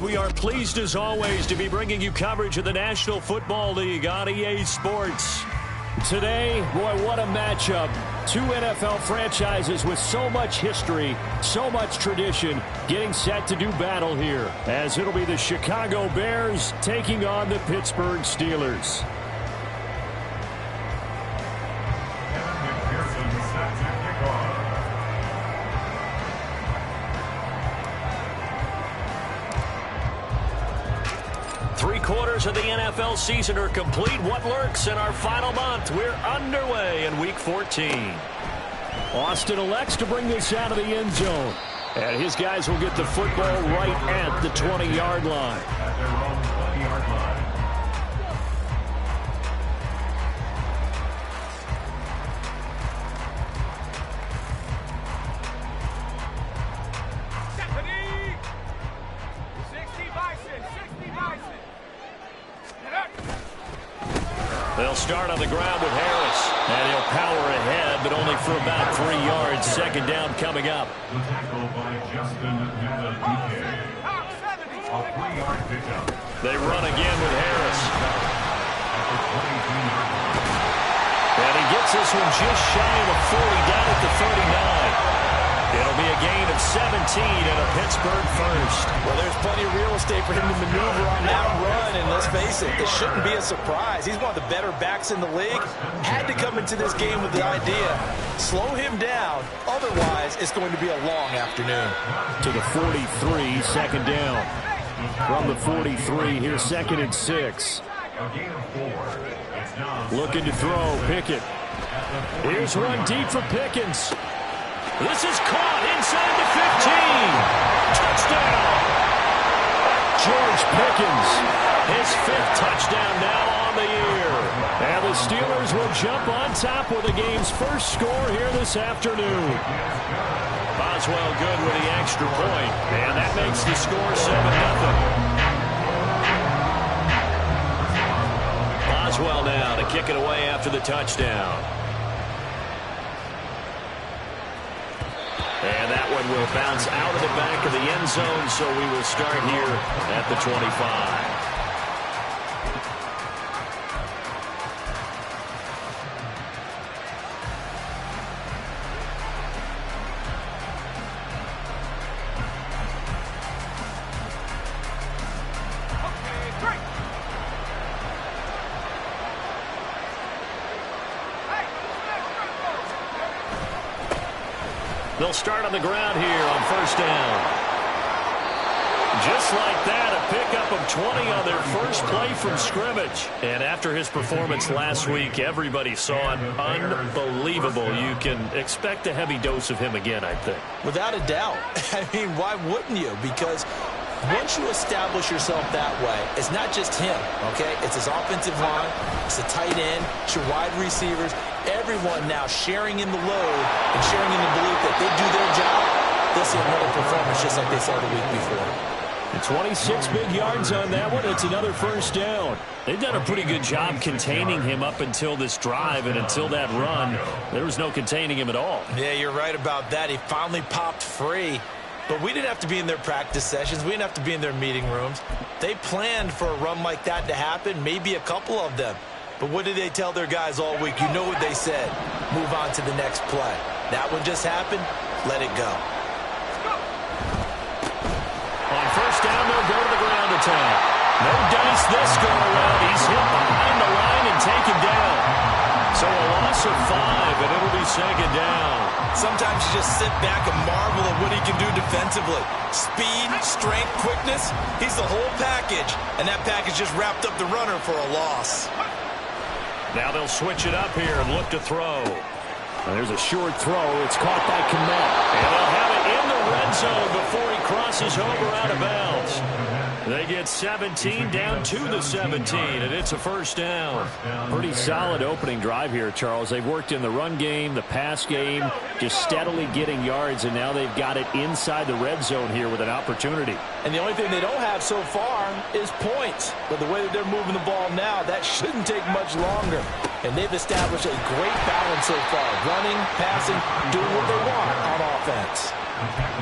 We are pleased as always to be bringing you coverage of the National Football League on EA Sports. Today, boy, what a matchup. Two NFL franchises with so much history, so much tradition, getting set to do battle here, as it'll be the Chicago Bears taking on the Pittsburgh Steelers. Three-quarters of the NFL season are complete. What lurks in our final month? We're underway in Week 14. Austin elects to bring this out of the end zone. And his guys will get the football right at the 20-yard line. They'll start on the ground with Harris. And he'll power ahead, but only for about 3 yards. Second down coming up. The tackle by Justin Madden. A 3-yard pickup. They run again with Harris. And he gets this one just shy of the 40, down at the 39. It'll be a gain of 17 and a Pittsburgh first. Well, there's plenty of real estate for him to maneuver on that run, and let's face it, this shouldn't be a surprise. He's one of the better backs in the league. Had to come into this game with the idea, slow him down, otherwise it's going to be a long afternoon. To the 43, second down. From the 43, here's 2nd and 6. Looking to throw, Pickett. Here's one deep for Pickens. This is caught inside the 15. Touchdown! George Pickens, his 5th touchdown now on the year. And the Steelers will jump on top with the game's first score here this afternoon. Boswell good with the extra point, and that makes the score 7-0. Boswell now to kick it away after the touchdown. And that one will bounce out of the back of the end zone, so we will start here at the 25. They'll start on the ground here on first down. Just like that, a pickup of 20 on their first play from scrimmage. And after his performance last week, everybody saw it. Unbelievable. You can expect a heavy dose of him again, I think. Without a doubt. I mean, why wouldn't you? Because once you establish yourself that way, it's not just him, okay? It's his offensive line, it's the tight end, it's your wide receivers, everyone now sharing in the load and sharing in the belief that they do their job. They'll see another performance just like they saw the week before. And 26 big yards on that one. It's another first down. They've done a pretty good job containing him up until this drive, and until that run, there was no containing him at all. Yeah, you're right about that. He finally popped free. But we didn't have to be in their practice sessions. We didn't have to be in their meeting rooms. They planned for a run like that to happen, maybe a couple of them. But what did they tell their guys all week? You know what they said. Move on to the next play. That one just happened. Let it go. On first down, they'll go to the ground attack. No dice this go-around. He's hit behind the line and taken down. So a loss of 5, and it'll be second down. Sometimes you just sit back and marvel at what he can do defensively. Speed, strength, quickness, he's the whole package. And that package just wrapped up the runner for a loss. Now they'll switch it up here and look to throw. And there's a short throw. It's caught by Kmet. And they'll have it in the red zone before he crosses over out of bounds. They get 17 down to the 17, and it's a first down. Pretty solid opening drive here, Charles. They've worked in the run game, the pass game, just steadily getting yards, and now they've got it inside the red zone here with an opportunity. And the only thing they don't have so far is points. But the way that they're moving the ball now, that shouldn't take much longer. And they've established a great balance so far. Running, passing, doing what they want on offense.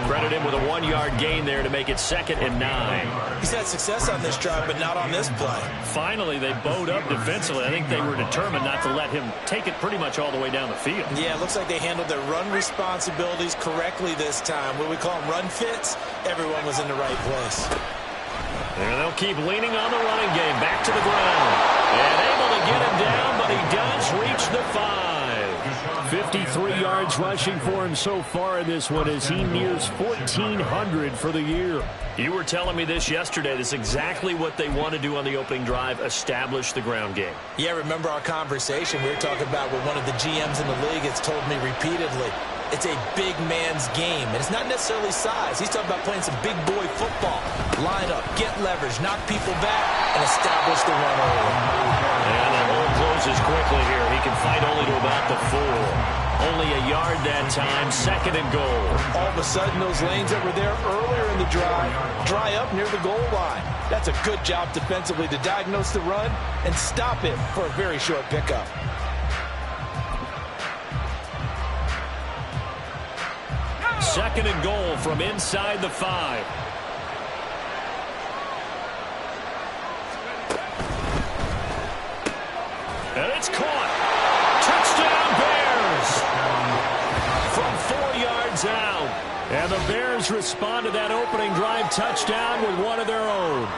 Credit him with a 1-yard gain there to make it 2nd and 9. He's had success on this drive, but not on this play. Finally, they bowed up defensively. I think they were determined not to let him take it pretty much all the way down the field. Yeah, it looks like they handled their run responsibilities correctly this time. What we call them run fits, everyone was in the right place. And they'll keep leaning on the running game. Back to the ground. And able to get him down, but he does reach the 5. 53 yards rushing for him so far in this one as he nears 1,400 for the year. You were telling me this yesterday. This is exactly what they want to do on the opening drive, establish the ground game. Yeah, remember our conversation. We were talking about what one of the GMs in the league has told me repeatedly. It's a big man's game, and it's not necessarily size. He's talking about playing some big boy football. Line up, get leverage, knock people back, and establish the run early. And the hole closes quickly here. He can fight only to about the 4. Only a yard that time, 2nd and goal. All of a sudden, those lanes that were there earlier in the drive dry up near the goal line. That's a good job defensively to diagnose the run and stop it for a very short pickup. Second and goal from inside the 5. And it's caught. Touchdown, Bears! From 4 yards out. And the Bears respond to that opening drive touchdown with one of their own.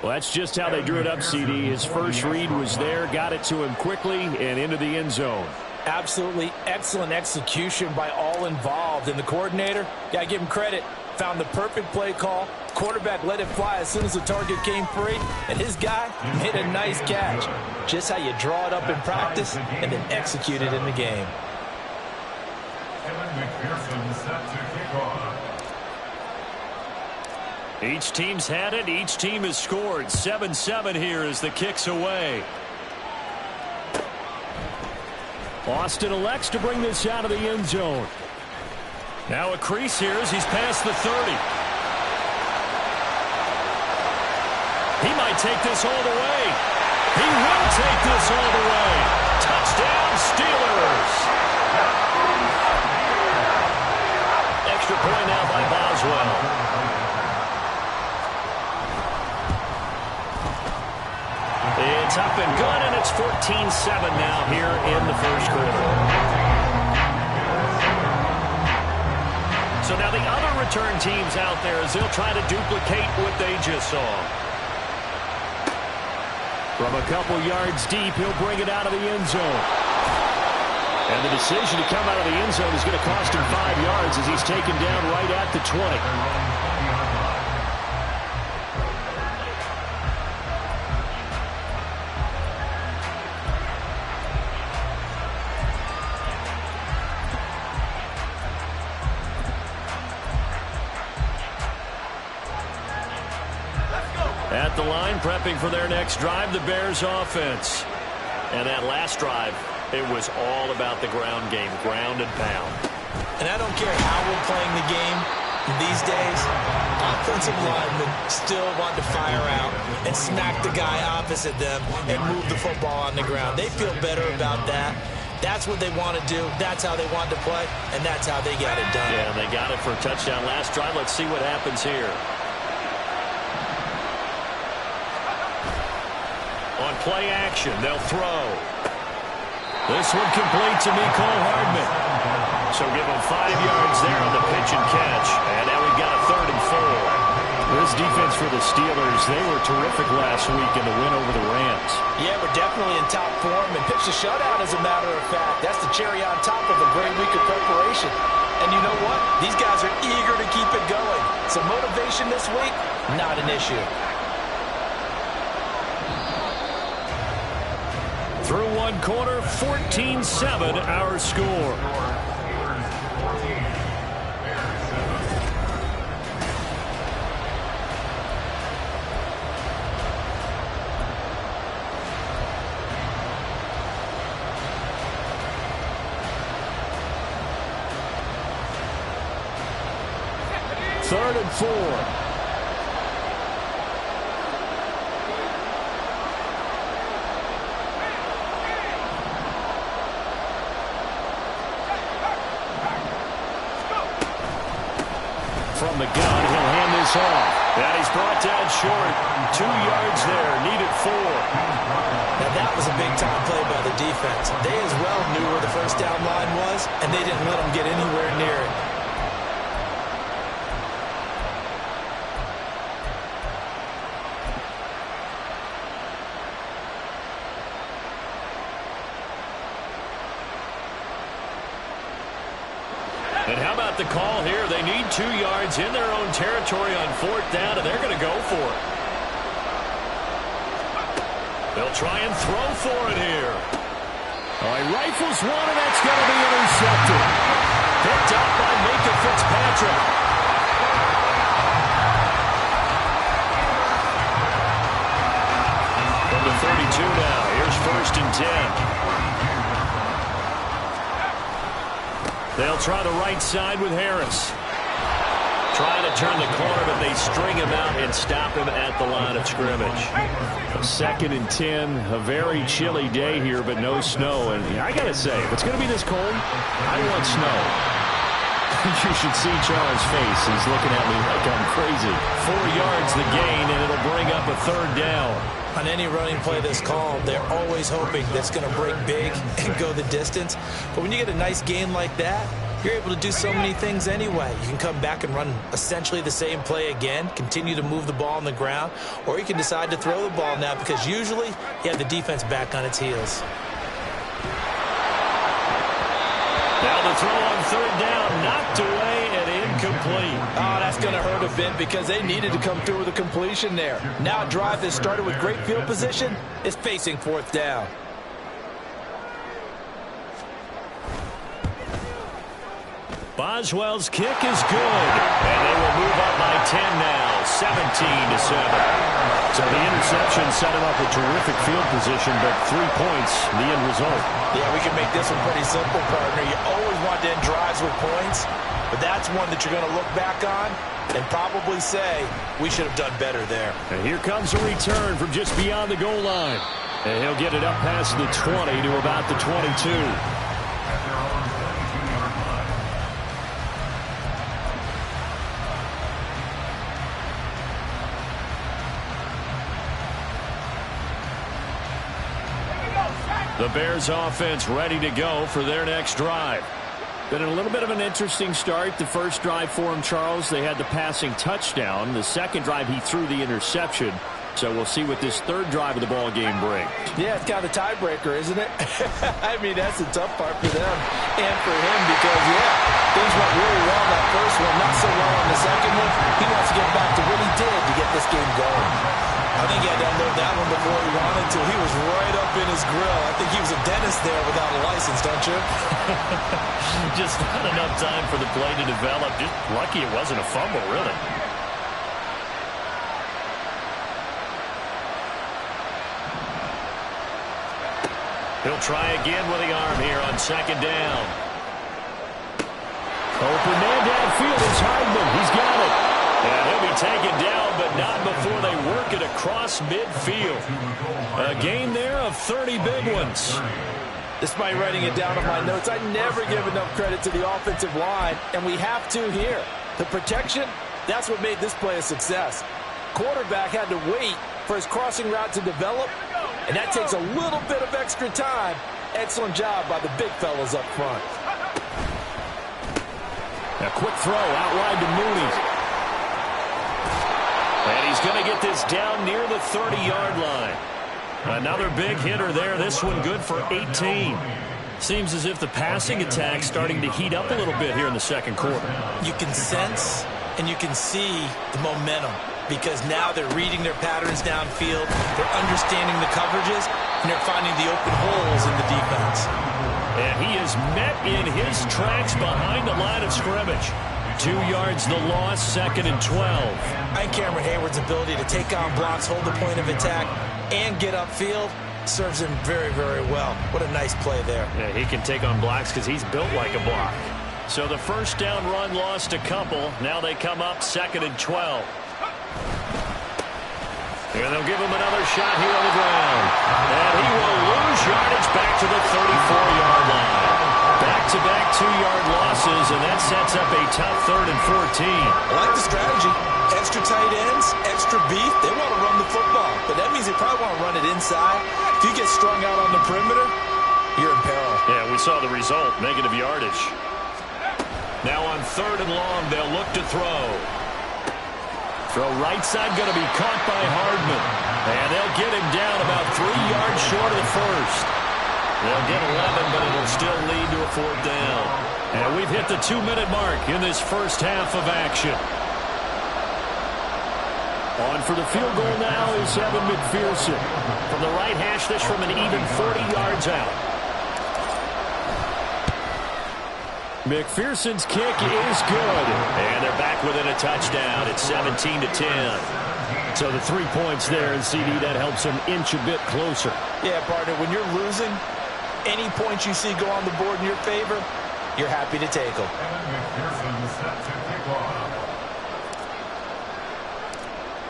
Well, that's just how they drew it up, CD. His first read was there, got it to him quickly, and into the end zone. Absolutely excellent execution by all involved. And the coordinator, got to give him credit, found the perfect play call. Quarterback let it fly as soon as the target came free. And his guy made a nice catch. Just how you draw it up in practice and then execute it in the game. Each team's had it. Each team has scored. 7-7 here as the kick's away. Austin elects to bring this out of the end zone. Now a crease here as he's past the 30. He might take this all the way. He will take this all the way. Touchdown, Steelers. Extra point now by Boswell. It's up and good, and it's 14-7 now here in the first quarter. So now the other return teams out there as they'll try to duplicate what they just saw. From a couple yards deep, he'll bring it out of the end zone. And the decision to come out of the end zone is going to cost him 5 yards as he's taken down right at the 20. At the line, prepping for their next drive, the Bears offense. And that last drive, it was all about the ground game, ground and pound. And I don't care how we're playing the game these days, offensive linemen still want to fire out and smack the guy opposite them and move the football on the ground. They feel better about that. That's what they want to do. That's how they want to play, and that's how they got it done. Yeah, and they got it for a touchdown last drive. Let's see what happens here. On play action, they'll throw. This one complete to Mecole Hardman. So give him 5 yards there on the pitch and catch. And now we've got a 3rd and 4. This defense for the Steelers, they were terrific last week in the win over the Rams. Yeah, we're definitely in top form and pitched a shutout, as a matter of fact. That's the cherry on top of a great week of preparation. And you know what? These guys are eager to keep it going. So motivation this week, not an issue. Through one quarter, 14-7 our score. Third and 4. from the gun. He'll hand this off. And he's brought down short. 2 yards there. Needed 4. Now that was a big-time play by the defense. They as well knew where the first down line was, and they didn't let them get anywhere near it. And how about the call here? They need 2 yards in their own territory on 4th down, and they're going to go for it. They'll try and throw for it here. Oh, he rifles one, and that's going to be intercepted. Picked up by Minka Fitzpatrick. From the 32 now. Here's 1st and 10. They'll try the right side with Harris. Trying to turn the corner, but they string him out and stop him at the line of scrimmage. 2nd and 10, a very chilly day here, but no snow. And I got to say, if it's going to be this cold, I want snow. You should see Charles' face. He's looking at me like I'm crazy. 4 yards the gain, and it'll bring up a 3rd down. On any running play this calm, they're always hoping that's going to break big and go the distance. But when you get a nice game like that, you're able to do so many things anyway. You can come back and run essentially the same play again, continue to move the ball on the ground, or you can decide to throw the ball now because usually you have the defense back on its heels. Now the throw on 3rd down, knocked away and incomplete. Oh, that's going to hurt a bit because they needed to come through with a completion there. Now a drive that started with great field position is facing 4th down. Boswell's kick is good, and they will move up by 10 now, 17-7. So the interception set him up with terrific field position, but 3 points, the end result. Yeah, we can make this one pretty simple, partner. You always want to end drives with points, but that's one that you're going to look back on and probably say, we should have done better there. And here comes a return from just beyond the goal line. And he'll get it up past the 20 to about the 22. The Bears offense ready to go for their next drive. Been a little bit of an interesting start. The first drive for him, Charles, they had the passing touchdown. The second drive, he threw the interception. So we'll see what this 3rd drive of the ball game brings. Yeah, it's kind of a tiebreaker, isn't it? I mean, that's the tough part for them and for him because, yeah, things went really well in that first one, not so well on the second one. He wants to get back to what he did to get this game going. I think he had to unload that one before he wanted to. He was right up in his grill. I think he was a dentist there without a license, don't you? Just not enough time for the play to develop. Just lucky it wasn't a fumble, really. He'll try again with the arm here on 2nd down. Open man downfield is Hardman. He's got it. And he'll be taken down, but not before they work it across midfield. A gain there of 30 big ones. Despite writing it down on my notes, I never give enough credit to the offensive line, and we have to here. The protection, that's what made this play a success. Quarterback had to wait for his crossing route to develop, and that takes a little bit of extra time. Excellent job by the big fellas up front. A quick throw out wide to Mooney. And he's going to get this down near the 30-yard line. Another big hitter there. This one good for 18. Seems as if the passing attack's starting to heat up a little bit here in the second quarter. You can sense and you can see the momentum because now they're reading their patterns downfield, they're understanding the coverages, and they're finding the open holes in the defense. And he is met in his tracks behind the line of scrimmage. 2 yards the loss, 2nd and 12. I think Cameron Hayward's ability to take on blocks, hold the point of attack, and get upfield serves him very, very well. What a nice play there. Yeah, he can take on blocks because he's built like a block. So the first down run lost a couple. Now they come up 2nd and 12. And they'll give him another shot here on the ground. And he will lose yardage back to the 34-yard line. Back to back-to-back 2-yard losses, and that sets up a tough 3rd and 14. I like the strategy. Extra tight ends, extra beef. They want to run the football, but that means they probably want to run it inside. If you get strung out on the perimeter, you're in peril. Yeah, we saw the result, negative yardage. Now on 3rd and long, they'll look to throw. Throw right side going to be caught by Hardman. And they'll get him down about 3 yards short of the first. They'll get 11, but it'll still lead to a 4th down. And we've hit the 2-minute mark in this first half of action. On for the field goal now is Evan McPherson. From the right hash, this from an even 40 yards out. McPherson's kick is good. And they're back within a touchdown. It's 17-10. So the 3 points there, and CD, that helps them inch a bit closer. Yeah, partner, when you're losing, any points you see go on the board in your favor, you're happy to take them.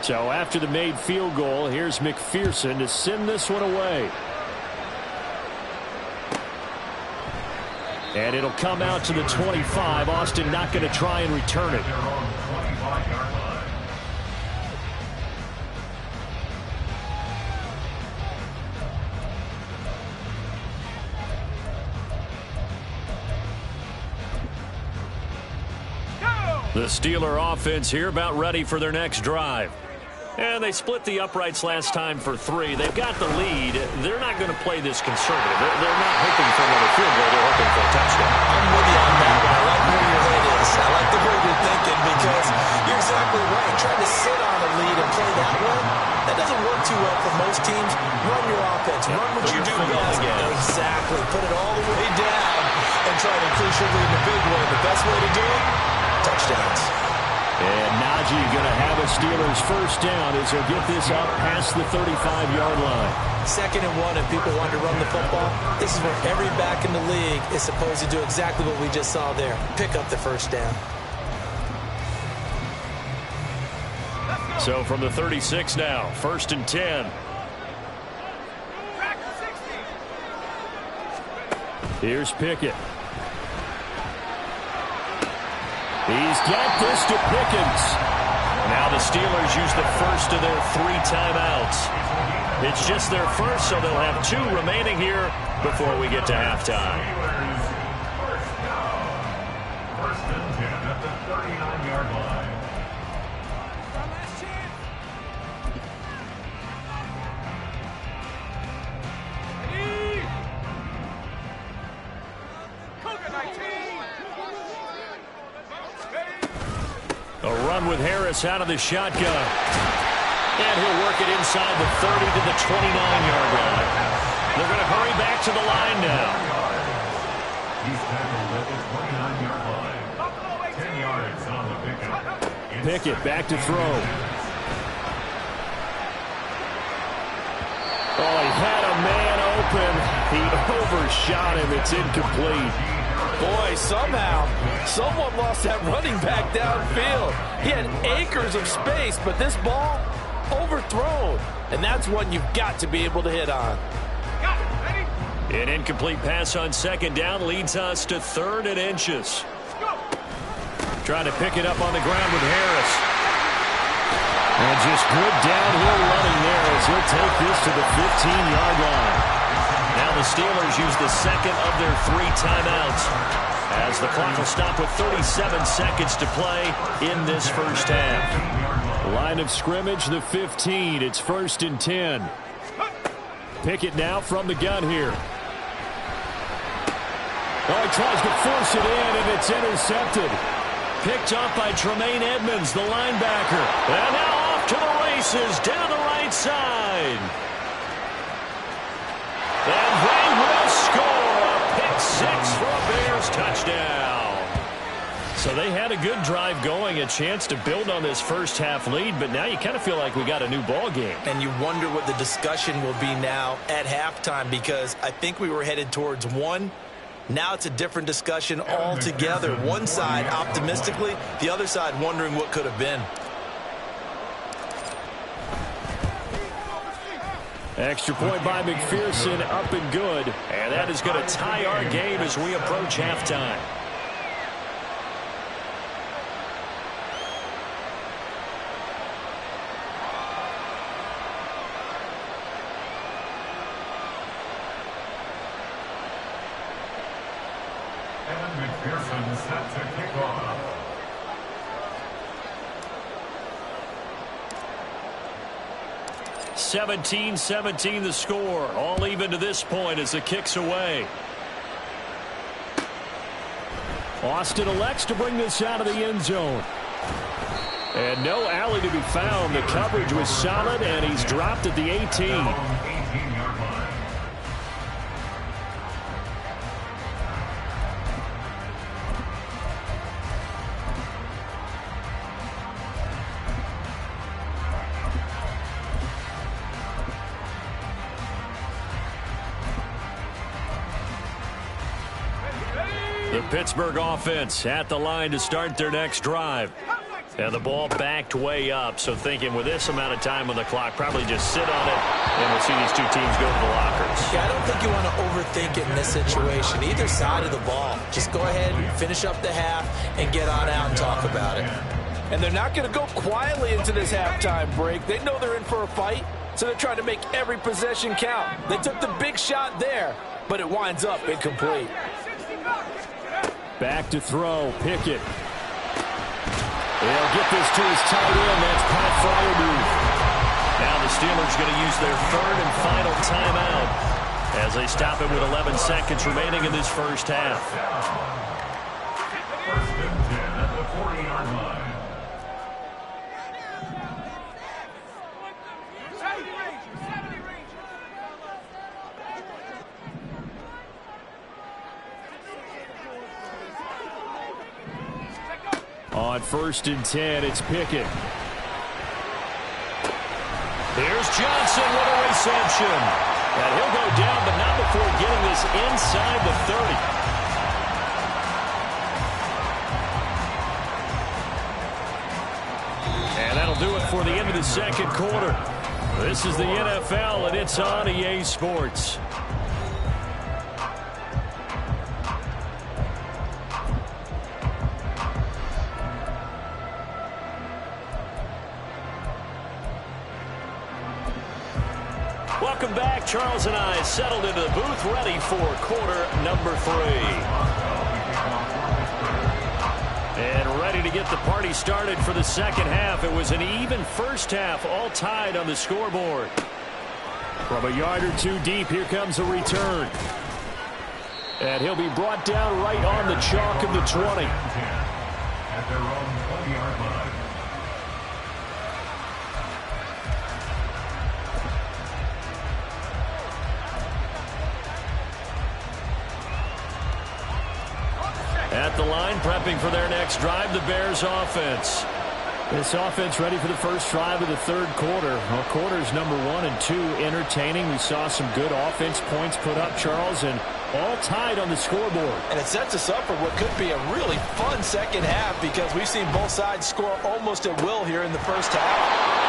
So after the made field goal, here's McPherson to send this one away. And it'll come out to the 25. Austin not going to try and return it. The Steeler offense here about ready for their next drive. And they split the uprights last time for 3. They've got the lead. They're not going to play this conservative. They're not hoping for another field goal. They're hoping for a touchdown. I'm with you on that one. I like where your head is. I like the way you're thinking because you're exactly right. Trying to sit on a lead and play that way, that doesn't work too well for most teams. Run your offense. Run what you do best. Exactly. Put it all the way down and try to increase your lead in a big way. The best way to do it, touchdowns. And Najee going to have a Steelers first down as he'll get this up past the 35-yard line. 2nd and 1, and people want to run the football. This is where every back in the league is supposed to do exactly what we just saw there. Pick up the first down. So from the 36 now, 1st and 10. Here's Pickett. He's got this to Pickens. Now the Steelers use the first of their 3 timeouts. It's just their first, so they'll have 2 remaining here before we get to halftime. First and 10 at the 39-yard line. A run with Harris out of the shotgun. And he'll work it inside the 30 to the 29-yard line. They're going to hurry back to the line now. He's tackled at the 29-yard line. 10 yards on the pickup. Pickett back to throw. Oh, he had a man open. He overshot him. It's incomplete. Boy, somehow, someone lost that running back downfield. He had acres of space, but this ball, overthrown. And that's one you've got to be able to hit on. An incomplete pass on 2nd down leads us to 3rd and inches. Trying to pick it up on the ground with Harris. And just good downhill running there as he'll take this to the 15-yard line. Now the Steelers use the 2nd of their 3 timeouts as the clock will stop with 37 seconds to play in this first half. Line of scrimmage, the 15. It's 1st and 10. Pickett now from the gun here. Oh, he tries to force it in, and it's intercepted. Picked off by Tremaine Edmonds, the linebacker. And now off to the races down the right side. And they will score a pick 6 for a Bears touchdown. So they had a good drive going, a chance to build on this first half lead, but now you kind of feel like we got a new ball game. And you wonder what the discussion will be now at halftime, because I think we were headed towards 1. Now it's a different discussion altogether. One side optimistically, the other side wondering what could have been. Extra point by McPherson, up and good. And that is going to tie our game as we approach halftime. And McPherson set to kick off. (17-17) the score. All even to this point as the kick's away. Austin elects to bring this out of the end zone. And no alley to be found. The coverage was solid, and he's dropped at the 18. 18-yard line. The Pittsburgh offense at the line to start their next drive. And the ball backed way up, so thinking with this amount of time on the clock, probably just sit on it, and we'll see these two teams go to the lockers. Yeah, I don't think you want to overthink it in this situation. Either side of the ball. Just go ahead and finish up the half and get on out and talk about it. And they're not going to go quietly into this halftime break. They know they're in for a fight, so they're trying to make every possession count. They took the big shot there, but it winds up incomplete. Back to throw. Pickett. They'll get this to his tight end. That's Pat Fryermuth. Now the Steelers going to use their third and final timeout as they stop it with 11 seconds remaining in this first half. First and 10 at the 40-yard line. On first and 10, it's Pickett. Here's Johnson with a reception. And he'll go down, but not before getting this inside the 30. And that'll do it for the end of the second quarter. This is the NFL, and it's on EA Sports. Welcome back. Charles and I settled into the booth, ready for quarter number 3. And ready to get the party started for the second half. It was an even first half, all tied on the scoreboard. From a yard or two deep, here comes a return. And he'll be brought down right on the chalk of the 20. At their own 20-yard line. At the line, prepping for their next drive, the Bears offense. This offense ready for the first drive of the third quarter. Well, quarters number 1 and 2 entertaining. We saw some good offense points put up, Charles, and all tied on the scoreboard. And it sets us up for what could be a really fun second half because we've seen both sides score almost at will here in the first half.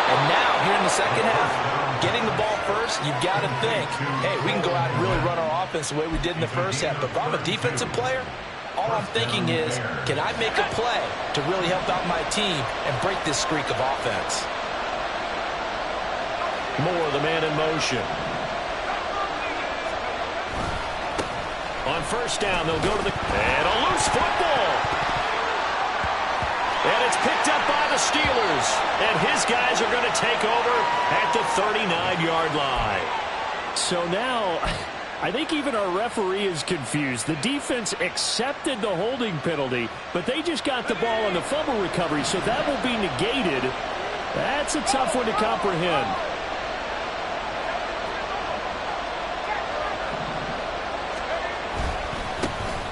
And now, here in the second half, getting the ball first, you've got to think, hey, we can go out and really run our offense the way we did in the first half. But if I'm a defensive player, all I'm thinking is, can I make a play to really help out my team and break this streak of offense? Moore, the man in motion. On first down, they'll go to the... And a loose football. And it's picked up by the Steelers. And his guys are going to take over at the 39-yard line. So now... I think even our referee is confused. The defense accepted the holding penalty, but they just got the ball on the fumble recovery, so that will be negated. That's a tough one to comprehend.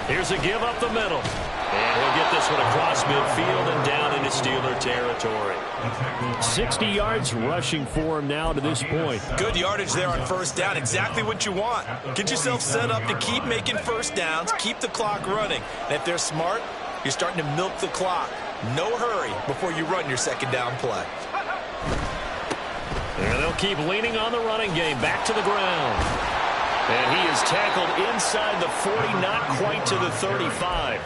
Here's a give up the middle. And he'll get this one across midfield and down into Steeler territory. 60 yards rushing for him now to this point. Good yardage there on first down. Exactly what you want. Get yourself set up to keep making first downs, keep the clock running. And if they're smart, you're starting to milk the clock. No hurry before you run your second down play. And And they'll keep leaning on the running game. Back to the ground. And he is tackled inside the 40, not quite to the 35.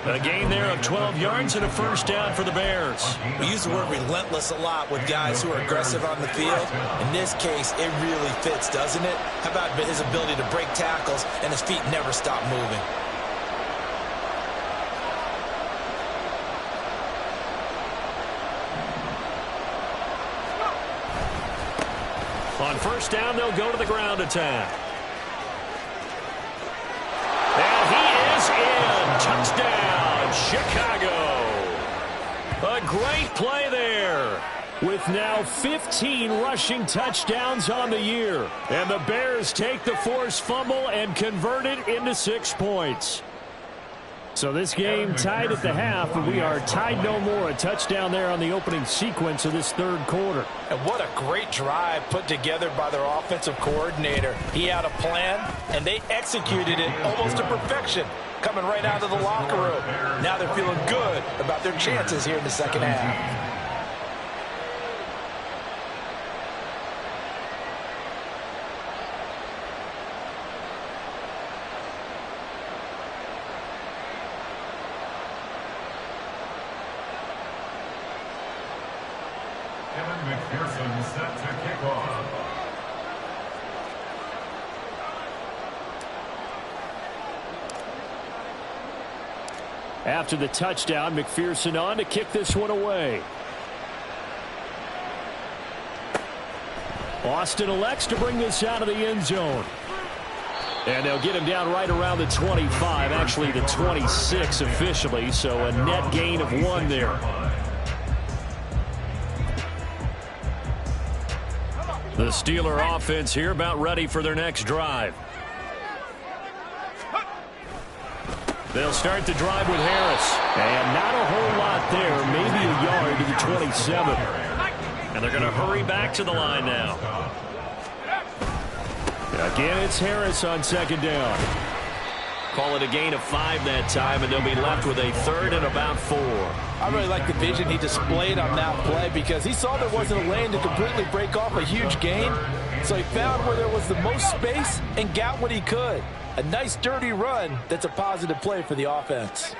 A gain there of 12 yards and a first down for the Bears. We use the word relentless a lot with guys who are aggressive on the field. In this case, it really fits, doesn't it? How about his ability to break tackles and his feet never stop moving? On first down, they'll go to the ground attack. And he is in. Touchdown, Chicago. A great play there. With now 15 rushing touchdowns on the year. And the Bears take the forced fumble and convert it into 6 points. So this game tied at the half, but we are tied no more. A touchdown there on the opening sequence of this third quarter. And what a great drive put together by their offensive coordinator. He had a plan, and they executed it almost to perfection, coming right out of the locker room. Now they're feeling good about their chances here in the second half. McPherson set to kick off. After the touchdown, McPherson on to kick this one away. Austin elects to bring this out of the end zone. And they'll get him down right around the 25, actually the 26 officially, so a net gain of 1 there. The Steeler offense here about ready for their next drive. They'll start the drive with Harris. And not a whole lot there, maybe a yard to the 27. And they're going to hurry back to the line now. Again, it's Harris on second down. Call it a gain of 5 that time, and they'll be left with a third and about 4. I really like the vision he displayed on that play because he saw there wasn't a lane to completely break off a huge gain. So he found where there was the most space and got what he could. A nice dirty run that's a positive play for the offense.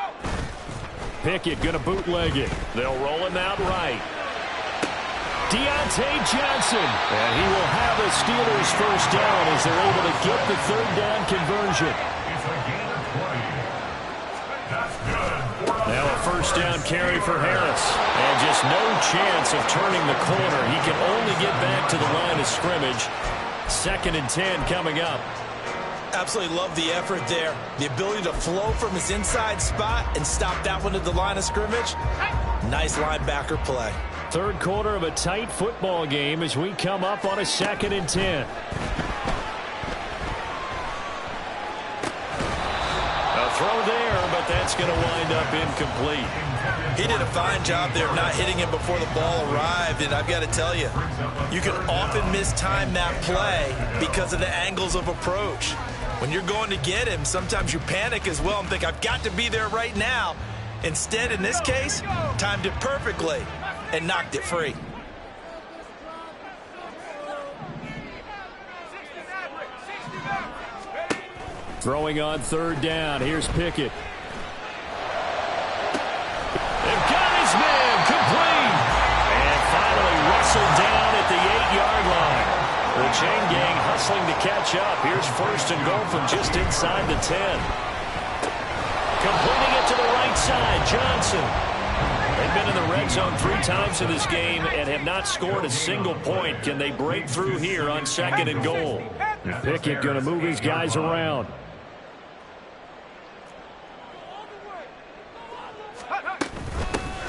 Pickett going to bootleg it. They'll roll him out right. Deontay Johnson. And he will have the Steelers first down as they're able to get the third down conversion. It's a gain of 20. That's good. Now a first down carry for Harris. And just no chance of turning the corner. He can only get back to the line of scrimmage. 2nd and 10 coming up. Absolutely love the effort there. The ability to flow from his inside spot and stop that one at the line of scrimmage. Nice linebacker play. Third quarter of a tight football game as we come up on a 2nd and 10. A throw there, but that's going to wind up incomplete. He did a fine job there of not hitting him before the ball arrived, and I've got to tell you, you can often mistime that play because of the angles of approach. When you're going to get him, sometimes you panic as well and think, I've got to be there right now. Instead, in this case, timed it perfectly and knocked it free. Throwing on third down. Here's Pickett. They've got his man complete. And finally wrestled down at the 8-yard line. The chain gang hustling to catch up. Here's first and goal from just inside the 10. Completing it to the right side, Johnson. They've been in the red zone 3 times in this game and have not scored a single point. Can they break through here on 2nd and goal? Pickett going to move his guys around.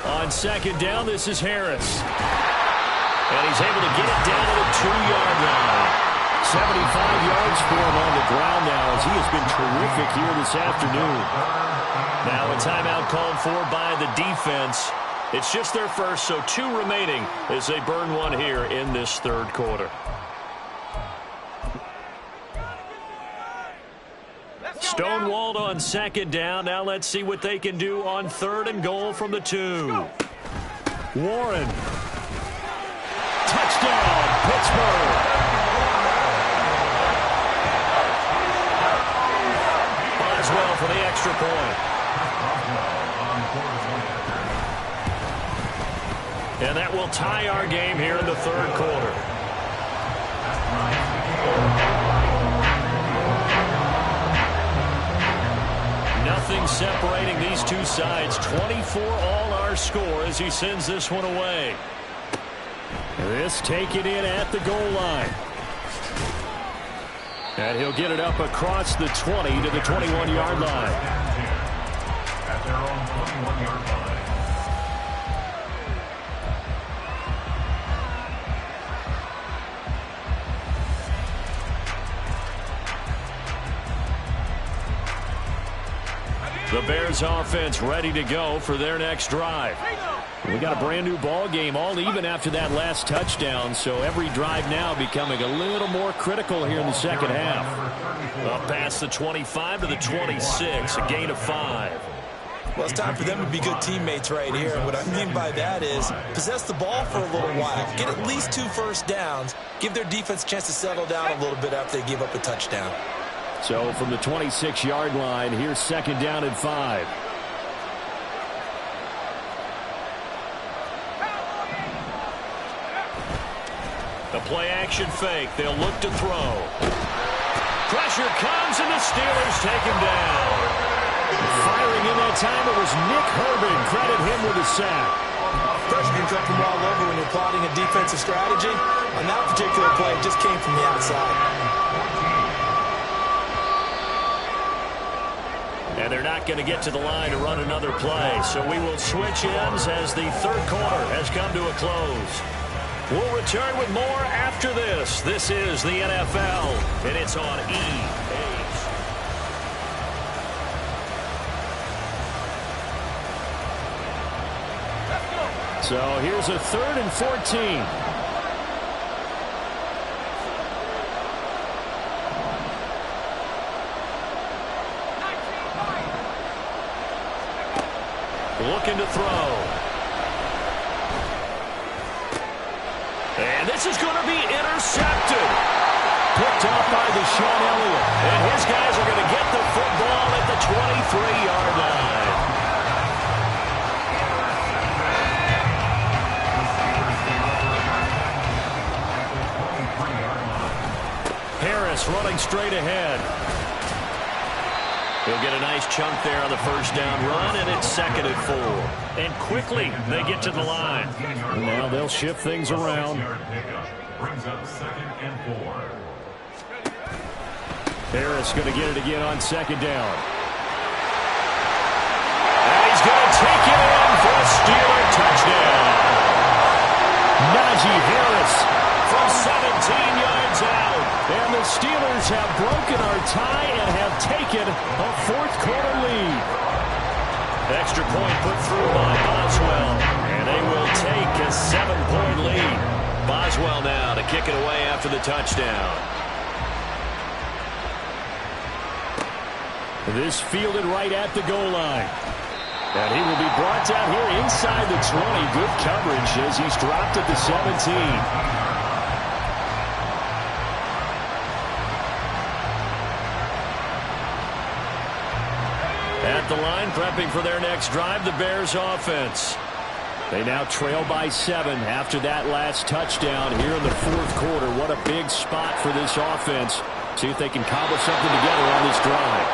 On 2nd down, this is Harris. And he's able to get it down to the 2-yard line. 75 yards for him on the ground now as he has been terrific here this afternoon. Now a timeout called for by the defense. It's just their first, so 2 remaining as they burn one here in this third quarter. Stonewalled on 2nd down. Now let's see what they can do on 3rd and goal from the 2. Warren. Touchdown, Pittsburgh. And that will tie our game here in the third quarter. Nothing separating these two sides. 24 all our score as he sends this one away. This taken in at the goal line. And he'll get it up across the 20 to the 21-yard line. At their own 21-yard line. The Bears offense ready to go for their next drive. We got a brand new ball game, all even after that last touchdown, so every drive now becoming a little more critical here in the second half. Up past the 25 to the 26, a gain of 5. Well, it's time for them to be good teammates right here. And what I mean by that is possess the ball for a little while. Get at least 2 first downs. Give their defense a chance to settle down a little bit after they give up a touchdown. So from the 26-yard line, here's second down and 5. A play-action fake. They'll look to throw. Pressure comes, and the Steelers take him down. Firing in that time, it was Nick Herbig. Credit him with a sack. Pressure can come from all over when you're plotting a defensive strategy. On that particular play, it just came from the outside. And they're not going to get to the line to run another play. So we will switch ends as the third quarter has come to a close. We'll return with more after this. This is the NFL, and it's on EA. So here's a 3rd and 14. Looking to throw. And this is going to be intercepted. Picked off by Deshaun Elliott. And his guys are going to get the football at the 23-yard line. Harris running straight ahead. He'll get a nice chunk there on the first down run, and it's 2nd and 4. And quickly, they get to the line. Now they'll shift things around. Brings up 2nd and 4. Harris going to get it again on 2nd down. And he's going to take it in for a Steeler touchdown. Najee Harris from 17 yards out. And the Steelers have broken our tie and have taken a 4th quarter lead. Extra point put through by Boswell. And they will take a 7-point lead. Boswell now to kick it away after the touchdown. This fielded right at the goal line. And he will be brought down here inside the 20. Good coverage as he's dropped at the 17. At the line, prepping for their next drive, the Bears offense. They now trail by 7 after that last touchdown here in the 4th quarter. What a big spot for this offense. See if they can cobble something together on this drive.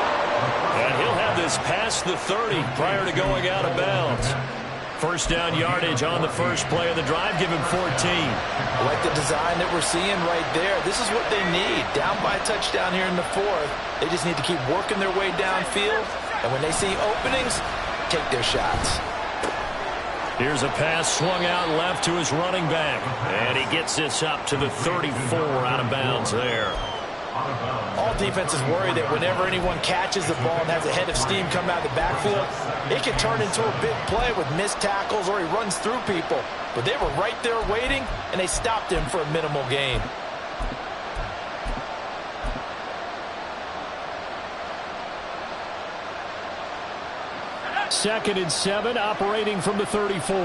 And he'll have this past the 30 prior to going out of bounds. First down yardage on the first play of the drive, give him 14. I like the design that we're seeing right there. This is what they need. Down by a touchdown here in the 4th. They just need to keep working their way downfield. And when they see openings, take their shots. Here's a pass swung out left to his running back. And he gets this up to the 34 out of bounds there. All defenses worry that whenever anyone catches the ball and has a head of steam come out of the backfield, it can turn into a big play with missed tackles or he runs through people. But they were right there waiting, and they stopped him for a minimal gain. Second and 7, operating from the 34.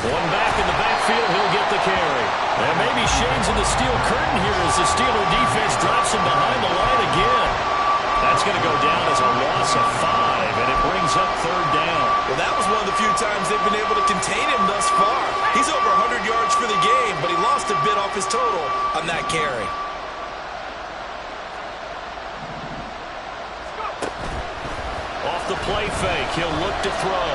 One back in the backfield, he'll get the carry. And maybe shades in the steel curtain here as the Steeler defense drops him behind the line again. That's going to go down as a loss of 5. and it brings up third down. Well, that was one of the few times they've been able to contain him thus far. He's over 100 yards for the game, but he lost a bit off his total on that carry. Off the play fake, he'll look to throw.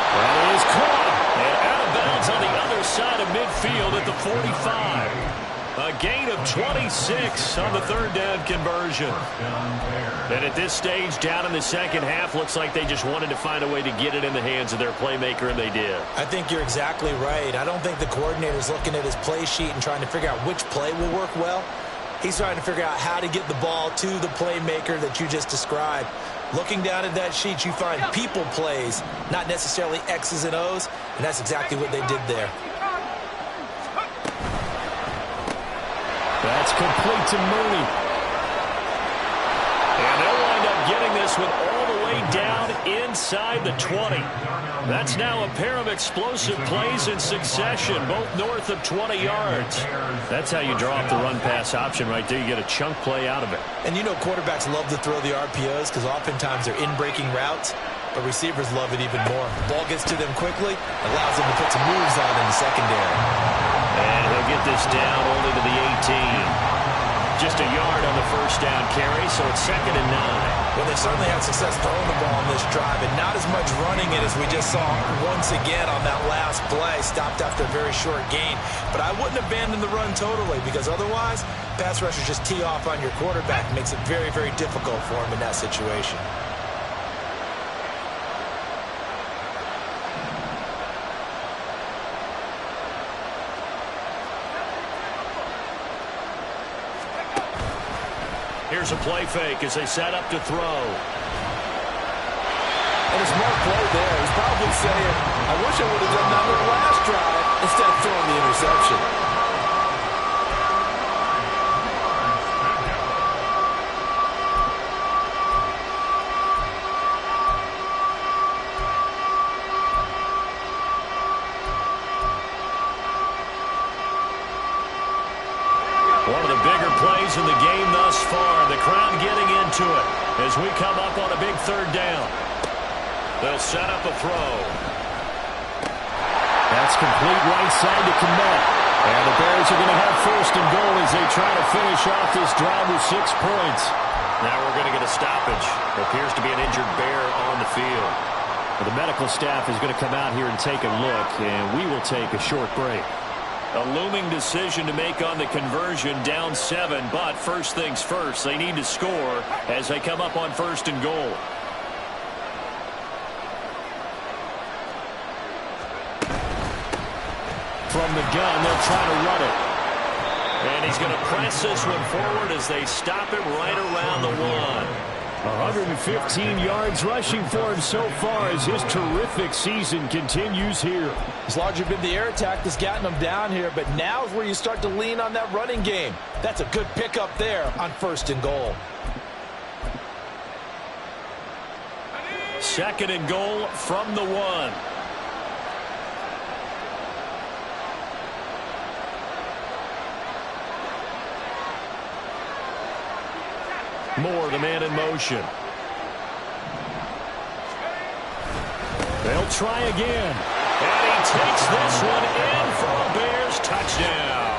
That is caught, and out of bounds on the other side of midfield at the 45. A gain of 26 on the third down conversion. And at this stage, down in the second half, looks like they just wanted to find a way to get it in the hands of their playmaker, and they did. I think you're exactly right. I don't think the coordinator's looking at his play sheet and trying to figure out which play will work well. He's trying to figure out how to get the ball to the playmaker that you just described. Looking down at that sheet, you find people plays, not necessarily X's and O's, and that's exactly what they did there. That's complete to Mooney. And they'll wind up getting this one all the way down inside the 20. That's now a pair of explosive plays in succession, both north of 20 yards. That's how you draw up the run-pass option right there. You get a chunk play out of it. And you know quarterbacks love to throw the RPOs because oftentimes they're in-breaking routes, but receivers love it even more. Ball gets to them quickly, allows them to put some moves on in the secondary. And he'll get this down only to the 18. Just a yard on the first down carry, so it's 2nd and 9. Well, they certainly had success throwing the ball on this drive, and not as much running it as we just saw once again on that last play. Stopped after a very short gain. But I wouldn't abandon the run totally, because otherwise, pass rushers just tee off on your quarterback. It makes it very, very difficult for him in that situation. Here's a play fake as they set up to throw. And a smart play there. He's probably saying, I wish I would have done that on the last drive instead of throwing the interception. One of the bigger plays in the game thus far. The crowd getting into it as we come up on a big third down. They'll set up a throw. That's complete right side to Kmet. And the Bears are going to have 1st and goal as they try to finish off this drive with 6 points. Now we're going to get a stoppage. There appears to be an injured Bear on the field. Well, the medical staff is going to come out here and take a look, and we will take a short break. A looming decision to make on the conversion, down 7, but first things first, they need to score as they come up on 1st and goal. From the gun, they'll try to run it. And he's going to press this one forward as they stop him right around the 1. 115 yards rushing for him so far as his terrific season continues here. It's largely been the air attack that's gotten him down here, but now is where you start to lean on that running game. That's a good pickup there on 1st and goal. 2nd and goal from the 1. Moore, the man in motion. They'll try again. And he takes this one in for a Bears touchdown.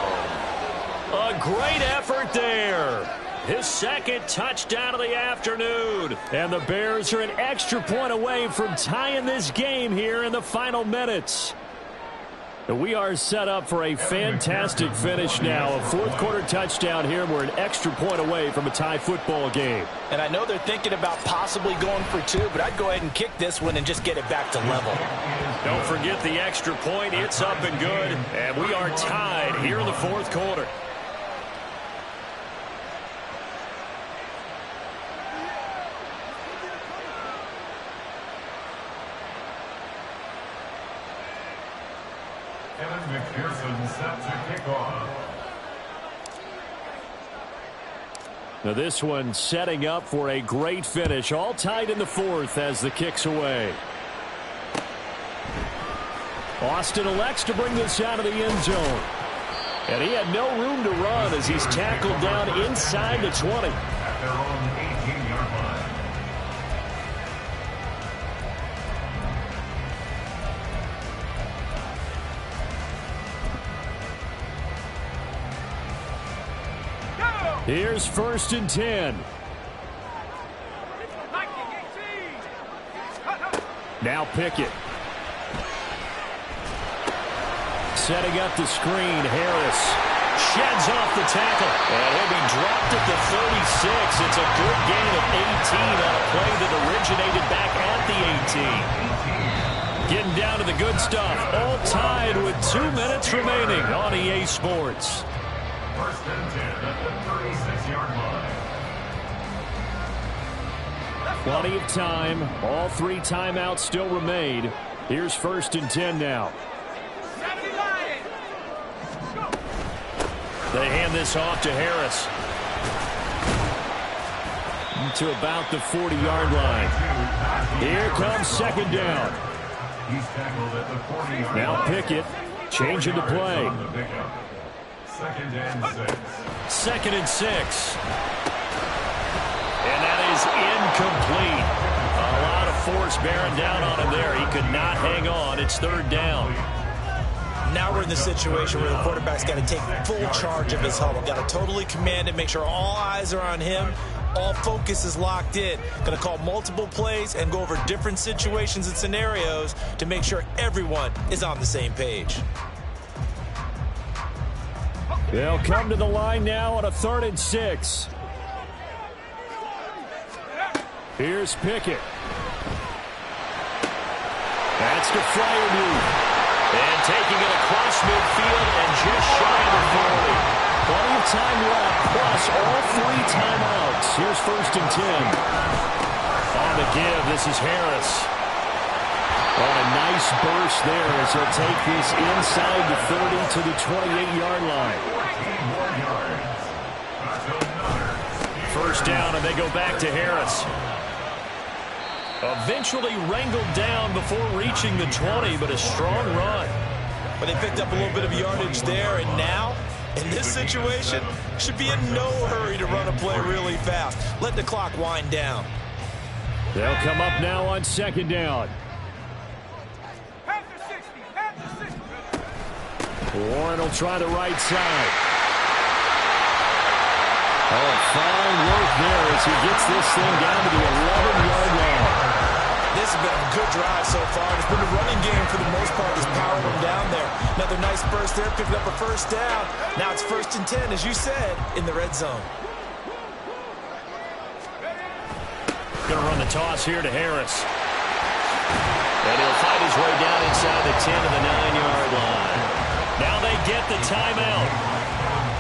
A great effort there. His 2nd touchdown of the afternoon. And the Bears are an extra point away from tying this game here in the final minutes. We are set up for a fantastic finish now. A 4th quarter touchdown here. We're an extra point away from a tie football game. And I know they're thinking about possibly going for 2, but I'd go ahead and kick this one and just get it back to level. Don't forget the extra point. It's up and good. And we are tied here in the 4th quarter. McPherson set to kick off. Now this one setting up for a great finish. All tied in the 4th as the kick's away. Austin elects to bring this out of the end zone. And he had no room to run as he's tackled down inside the 20. At their own 18-yard Here's 1st and 10. Now Pickett. Setting up the screen, Harris. Sheds off the tackle. And he'll be dropped at the 36. It's a good gain of 18 on a play that originated back at the 18. Getting down to the good stuff. All tied with 2 minutes remaining on EA Sports. 1st and 10 at the 36-yard line. Plenty of time. All 3 timeouts still remain. Here's 1st and 10 now. They hand this off to Harris. To about the 40-yard line. Here comes 2nd down. He's tackled at the 40-yard line. Now Pickett changing the play. 2nd and 6. 2nd and 6. And that is incomplete. A lot of force bearing down on him there. He could not hang on. It's 3rd down. Now we're in the situation where the quarterback's got to take full charge of his huddle. Got to totally command it, make sure all eyes are on him. All focus is locked in. Going to call multiple plays and go over different situations and scenarios to make sure everyone is on the same page. They'll come to the line now on a 3rd and 6. Here's Pickett. That's the flyer move. And taking it across midfield and just shy of the 40. Plenty of time left, plus all 3 timeouts. Here's 1st and 10. On the give, this is Harris. On a nice burst there as he'll take this inside the 30 to the 28-yard line. 1st down, and they go back to Harris. Eventually wrangled down before reaching the 20, but a strong run. But they picked up a little bit of yardage there, and now, in this situation, should be in no hurry to run a play really fast. Let the clock wind down. They'll come up now on 2nd down. Warren will try the right side. Oh, fine work there as he gets this thing down to the 11-yard line. This has been a good drive so far. It's been a running game for the most part. It's powering them down there. Another nice burst there, picking up a 1st down. Now it's 1st and 10, as you said, in the red zone. Going to run the toss here to Harris. And he'll fight his way down inside the 10 to the 9-yard line. Now they get the timeout.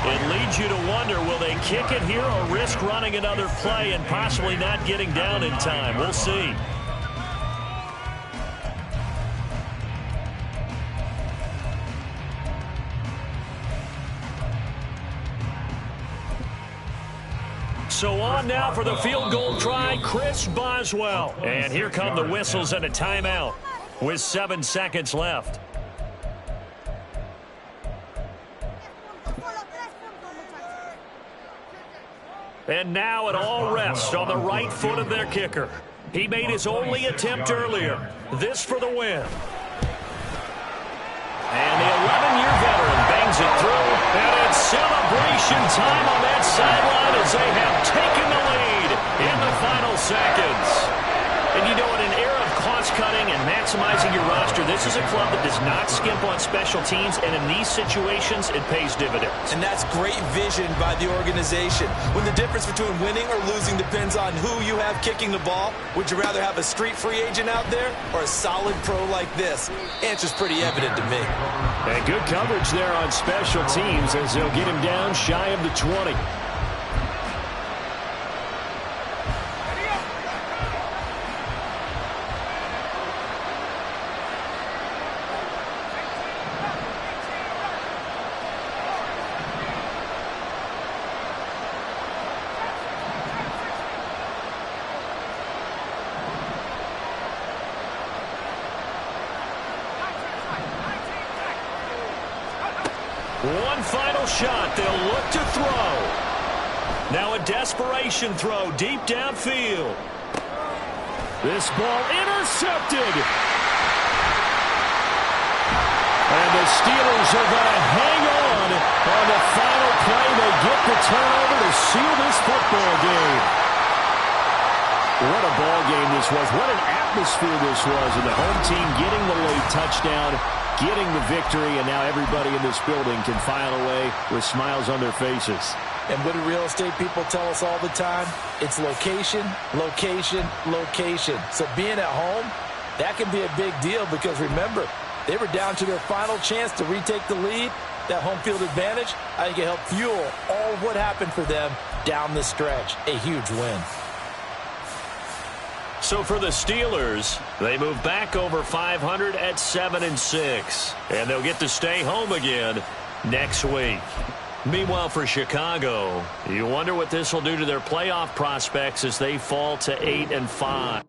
It leads you to wonder, will they kick it here or risk running another play and possibly not getting down in time? We'll see. So on now for the field goal try, Chris Boswell. And here come the whistles and a timeout with 7 seconds left. And now it all rests on the right foot of their kicker. He made his only attempt earlier. This for the win. And the 11-year veteran bangs it through. And it's celebration time on that sideline as they have taken the lead in the final seconds. And you know, in an era of cost-cutting and maximizing your roster, this is a club that does not skimp on special teams, and in these situations, it pays dividends. And that's great vision by the organization. When the difference between winning or losing depends on who you have kicking the ball, would you rather have a street free agent out there or a solid pro like this? Answer's pretty evident to me. And good coverage there on special teams as they'll get him down shy of the 20. One final shot. They'll look to throw. Now a desperation throw deep downfield. This ball intercepted. And the Steelers are going to hang on the final play. They get the turnover to seal this football game. What a ball game this was. What an atmosphere this was. And the home team getting the late touchdown, getting the victory, and now everybody in this building can file away with smiles on their faces. And what do real estate people tell us all the time? It's location, location, location. So being at home, that can be a big deal because, remember, they were down to their final chance to retake the lead. That home field advantage, I think it helped fuel all of what happened for them down the stretch. A huge win. So for the Steelers, they move back over 500 at 7-6. And they'll get to stay home again next week. Meanwhile, for Chicago, you wonder what this will do to their playoff prospects as they fall to 8-5.